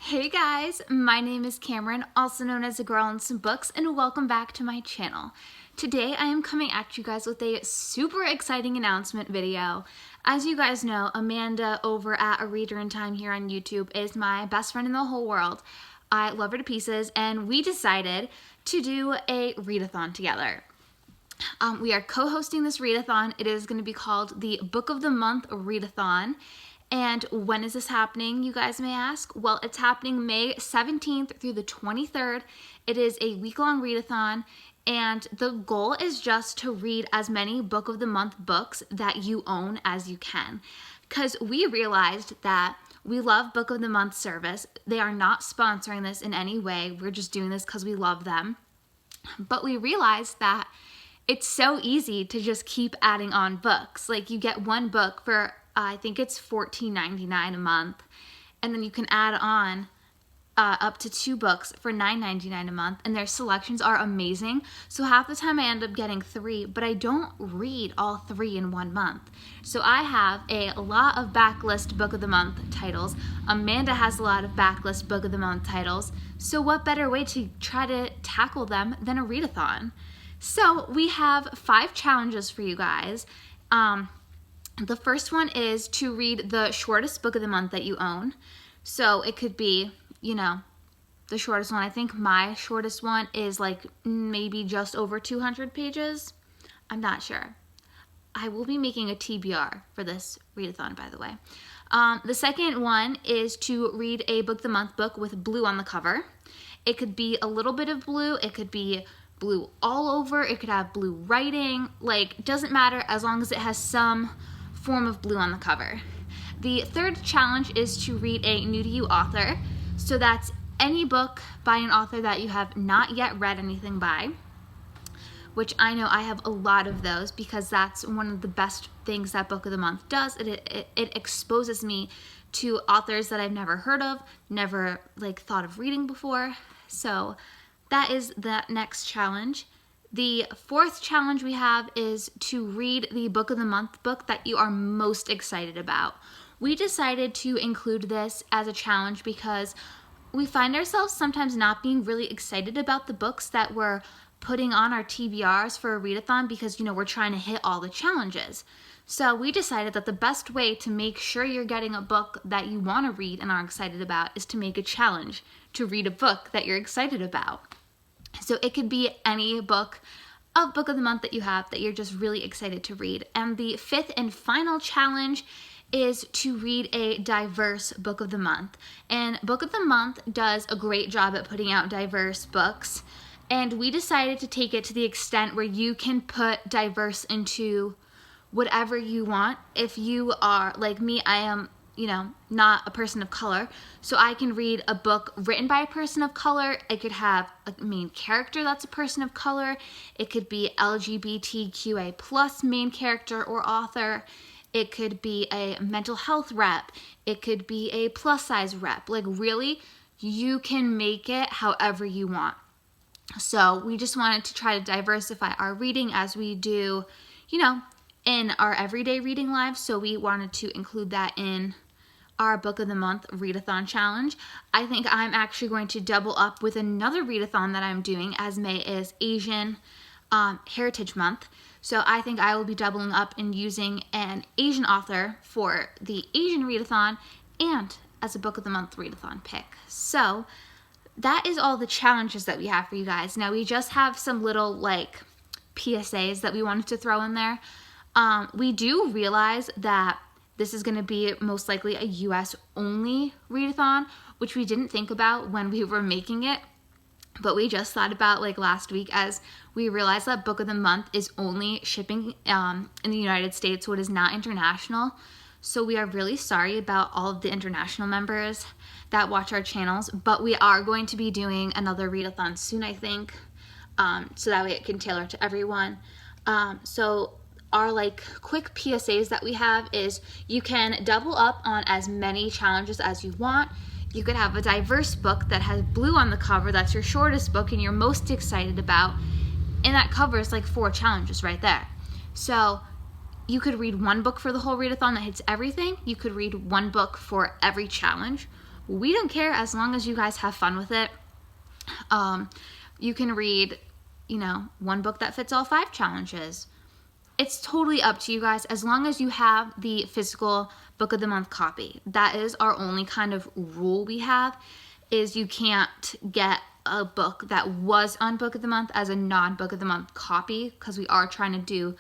Hey guys, my name is Cameron, also known as A Girl in Some Books, and welcome back to my channel. Today I am coming at you guys with a super exciting announcement video. As you guys know, Amanda over at A Reader in Time here on YouTube is my best friend in the whole world. I love her to pieces, and we decided to do a readathon together. We are co-hosting this readathon. It is going to be called the Book of the Month Readathon. And when is this happening, you guys may ask? Well, it's happening May 17th through the 23rd. It is a week-long readathon, and the goal is just to read as many Book of the Month books that you own as you can. Because we realized that we love Book of the Month service. They are not sponsoring this in any way. We're just doing this because we love them. But we realized that it's so easy to just keep adding on books. Like, you get one book for I think it's $14.99 a month, and then you can add on up to 2 books for $9.99 a month, and their selections are amazing. So half the time I end up getting 3, but I don't read all 3 in 1 month. So I have a lot of backlist Book of the Month titles. Amanda has a lot of backlist Book of the Month titles. So what better way to try to tackle them than a readathon? So we have 5 challenges for you guys. The first one is to read the shortest book of the month that you own. So it could be, the shortest one. I think my shortest one is like maybe just over 200 pages. I'm not sure. I will be making a TBR for this readathon, by the way. The second one is to read a Book of the Month book with blue on the cover. It could be a little bit of blue. It could be blue all over. It could have blue writing. Like, doesn't matter as long as it has some form of blue on the cover. The third challenge is to read a new to you author. So that's any book by an author that you have not yet read anything by, which I know I have a lot of those because that's one of the best things that Book of the Month does. It exposes me to authors that I've never heard of, never thought of reading before. So that is the next challenge. The fourth challenge we have is to read the Book of the Month book that you are most excited about. We decided to include this as a challenge because we find ourselves sometimes not being really excited about the books that we're putting on our TBRs for a readathon because, we're trying to hit all the challenges. So we decided that the best way to make sure you're getting a book that you want to read and are excited about is to make a challenge to read a book that you're excited about. So it could be any book of Book of the Month that you have that you're just really excited to read. And the fifth and final challenge is to read a diverse Book of the Month. And Book of the Month does a great job at putting out diverse books. And we decided to take it to the extent where you can put diverse into whatever you want. If you are like me, I am not a person of color, so I can read a book written by a person of color. It could have a main character that's a person of color. It could be LGBTQA plus main character or author. It could be a mental health rep. It could be a plus size rep. Really, you can make it however you want. So we just wanted to try to diversify our reading as we do, in our everyday reading lives. So we wanted to include that in our Book of the Month readathon challenge. I think I'm actually going to double up with another readathon that I'm doing, as May is Asian Heritage Month. So I think I will be doubling up and using an Asian author for the Asian readathon and as a Book of the Month readathon pick. So that is all the challenges that we have for you guys. Now we just have some little PSAs that we wanted to throw in there. We do realize that this is going to be most likely a US only readathon, which we didn't think about when we were making it, but we just thought about last week as we realized that Book of the Month is only shipping in the United States, so it is not international. So we are really sorry about all of the international members that watch our channels, but we are going to be doing another readathon soon, I think, so that way it can tailor to everyone. So our quick PSAs that we have is you can double up on as many challenges as you want. You could have a diverse book that has blue on the cover, that's your shortest book and you're most excited about, and that covers 4 challenges right there. So you could read one book for the whole readathon that hits everything. You could read one book for every challenge, We don't care as long as you guys have fun with it. You can read, one book that fits all 5 challenges. It's totally up to you guys as long as you have the physical book of the month copy. That is our only kind of rule we have, is you can't get a book that was on book of the month as a non-book of the month copy, because we are trying to do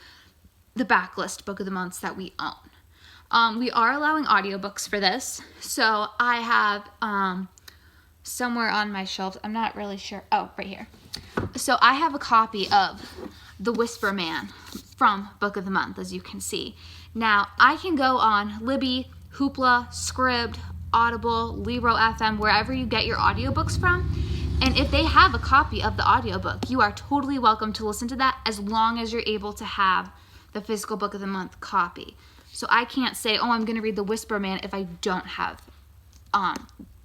the backlist book of the months that we own. We are allowing audiobooks for this. So I have somewhere on my shelf, I'm not really sure. Oh, right here. So I have a copy of The Whisper Man from Book of the Month, as you can see. Now, I can go on Libby, Hoopla, Scribd, Audible, Libro FM, wherever you get your audiobooks from. And if they have a copy of the audiobook, you are totally welcome to listen to that as long as you're able to have the physical Book of the Month copy. So I can't say, oh, I'm going to read The Whisper Man if I don't have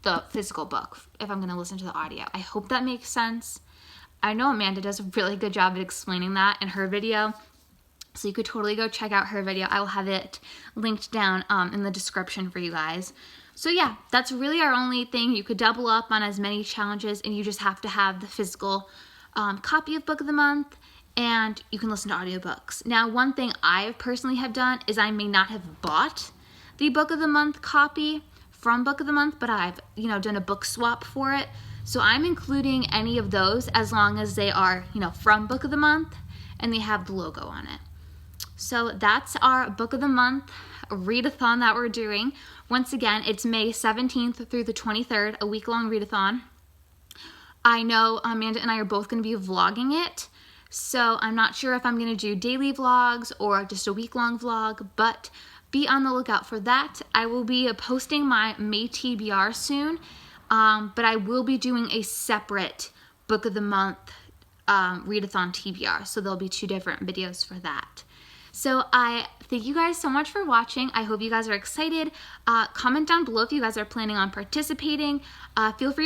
the physical book, if I'm going to listen to the audio. I hope that makes sense. I know Amanda does a really good job at explaining that in her video, so you could totally go check out her video. I will have it linked down in the description for you guys. So yeah, that's really our only thing. You could double up on as many challenges, and you just have to have the physical copy of Book of the Month, and you can listen to audiobooks. Now, one thing I personally have done is I may not have bought the Book of the Month copy from Book of the Month, but I've, done a book swap for it. So I'm including any of those as long as they are, from Book of the Month and they have the logo on it. So that's our Book of the Month readathon that we're doing. Once again, it's May 17th through the 23rd, a week-long readathon. I know Amanda and I are both going to be vlogging it, so I'm not sure if I'm going to do daily vlogs or just a week-long vlog, but be on the lookout for that. I will be posting my May TBR soon, but I will be doing a separate Book of the Month readathon TBR, so there'll be 2 different videos for that. So I thank you guys so much for watching. I hope you guys are excited. Comment down below if you guys are planning on participating. Feel free